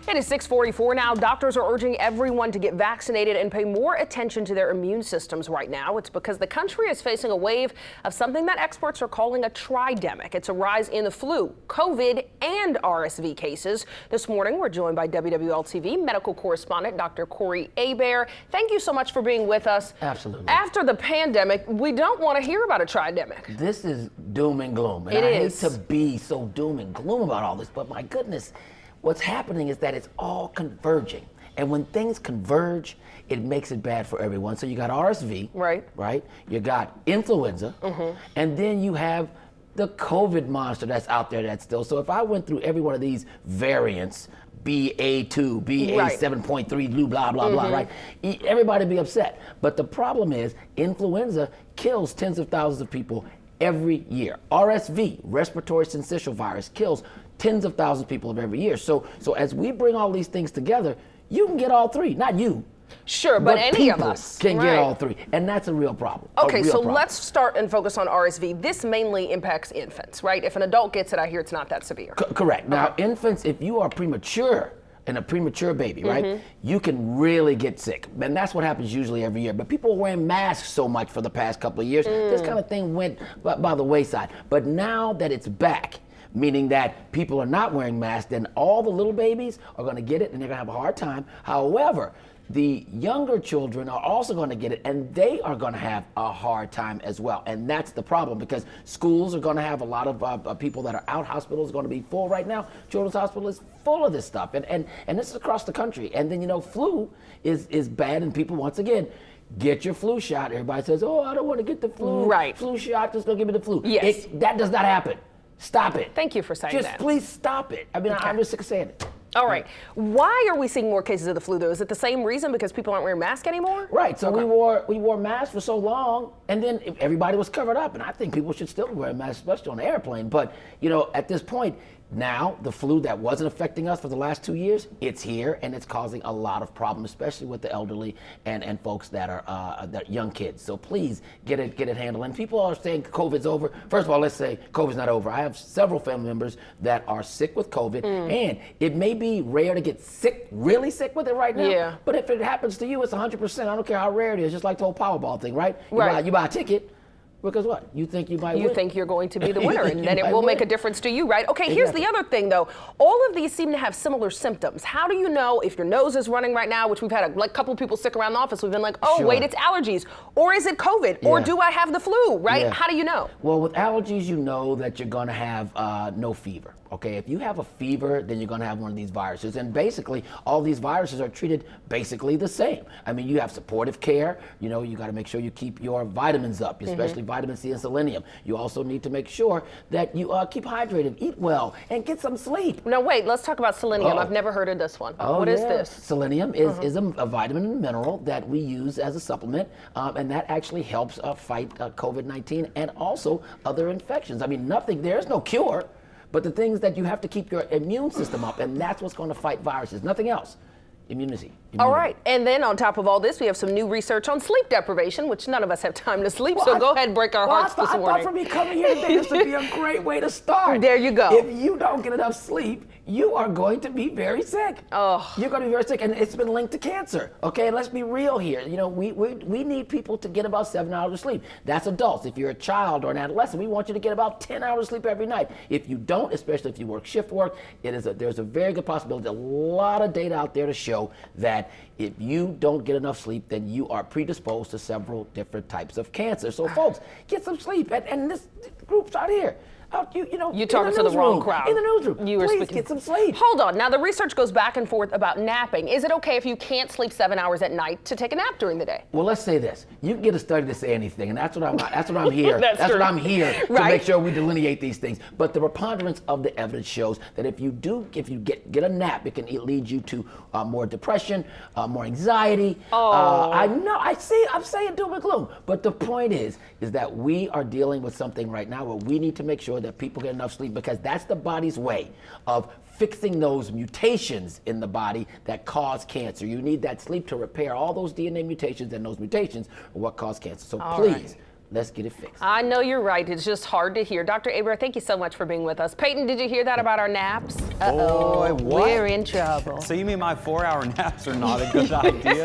It is 6:44 now. Doctors are urging everyone to get vaccinated and pay more attention to their immune systems right now. It's because the country is facing a wave of something that experts are calling a tridemic. It's a rise in the flu, COVID, and RSV cases. This morning, we're joined by WWLTV medical correspondent Dr. Corey Hebert. Thank you so much for being with us. Absolutely. After the pandemic, we don't want to hear about a tridemic. This is doom and gloom. And It I is. hate to be so doom and gloom about all this, but my goodness, what's happening is that it's all converging. And when things converge, it makes it bad for everyone. So you got RSV, right? You got influenza, and then you have the COVID monster that's out there that's still. So if I went through every one of these variants, BA2, BA7.3, blah, blah, blah, right? Everybody be upset. But the problem is influenza kills tens of thousands of people every year. RSV, respiratory syncytial virus, kills tens of thousands of people every year. So as we bring all these things together, you can get all three, not you. Sure, but any of us can get all three, and that's a real problem. Okay, so let's start and focus on RSV. This mainly impacts infants, right? If an adult gets it, I hear it's not that severe. Correct. Now, infants, if you are premature and a premature baby, right, you can really get sick. And that's what happens usually every year. But people are wearing masks so much for the past couple of years, this kind of thing went by the wayside. But now that it's back, meaning that people are not wearing masks, then all the little babies are going to get it and they're going to have a hard time. However, the younger children are also going to get it and they are going to have a hard time as well. And that's the problem because schools are going to have a lot of people that are out. Hospitals are going to be full right now. Children's Hospital is full of this stuff. And this is across the country. And then, you know, flu is bad and people, once again, get your flu shot. Everybody says, oh, I don't want to get the flu. Right. Flu shot, just don't give me the flu. Yes. That does not happen. Stop it. Thank you for saying that. Just please stop it. I mean, I'm just sick of saying it. All right. Why are we seeing more cases of the flu, though? Is it the same reason because people aren't wearing masks anymore? Right. So we wore masks for so long, and then everybody was covered up. And I think people should still wear masks, especially on the airplane. But, you know, at this point, now the flu that wasn't affecting us for the last 2 years, it's here, and it's causing a lot of problems, especially with the elderly and folks that are young kids. So please get it handled. And people are saying COVID's over. First of all, let's say COVID's not over. I have several family members that are sick with COVID, and it may be rare to get sick, really sick with it right now. Yeah. But if it happens to you, it's 100%. I don't care how rare it is. Just like the whole Powerball thing, right? You buy a ticket. Because what? You think you might win? You think you're going to be the winner, and then it will make a difference to you, right? Okay, here's the other thing, though. All of these seem to have similar symptoms. How do you know if your nose is running right now, which we've had a couple of people sick around the office. We've been like, oh, wait, it's allergies. Or is it COVID? Or do I have the flu, right? How do you know? Well, with allergies, you know that you're going to have no fever. Okay, if you have a fever, then you're going to have one of these viruses. And basically, all these viruses are treated basically the same. I mean, you have supportive care. You know, you got to make sure you keep your vitamins up, especially vitamin C and selenium. You also need to make sure that you keep hydrated, eat well, and get some sleep. Now, wait, let's talk about selenium. I've never heard of this one. What is this? Selenium is a vitamin and mineral that we use as a supplement, and that actually helps fight COVID-19 and also other infections. I mean, there's no cure. But the things that you have to keep your immune system up, and that's what's going to fight viruses, nothing else. Immunity. All right, and then on top of all this, we have some new research on sleep deprivation, which none of us have time to sleep, so go ahead and break our hearts this morning. I thought for me coming here today, this would be a great way to start. There you go. If you don't get enough sleep, you are going to be very sick. Oh. You're going to be very sick, and it's been linked to cancer. Okay, let's be real here. You know, we need people to get about 7 hours of sleep. That's adults. If you're a child or an adolescent, we want you to get about 10 hours of sleep every night. If you don't, especially if you work shift work, there's a very good possibility, a lot of data out there to show that if you don't get enough sleep, then you are predisposed to several different types of cancer. So folks, get some sleep. And this group's out here. You're talking to the wrong crowd. In the newsroom. Please get some sleep. Hold on. Now, the research goes back and forth about napping. Is it okay if you can't sleep 7 hours at night to take a nap during the day? Well, let's say this. You can get a study to say anything, and that's what I'm here. That's what true. I'm here to make sure we delineate these things. But the preponderance of the evidence shows that if you get a nap, it can lead you to more depression, more anxiety. I know. I'm saying doom and gloom. But the point is that we are dealing with something right now where we need to make sure that people get enough sleep, because that's the body's way of fixing those mutations in the body that cause cancer. You need that sleep to repair all those DNA mutations, and those mutations are what cause cancer. So please, Let's get it fixed. I know you're right. It's just hard to hear. Dr. Hebert, thank you so much for being with us. Peyton, did you hear that about our naps? Boy, what? We're in trouble. So you mean my 4-hour naps are not a good idea?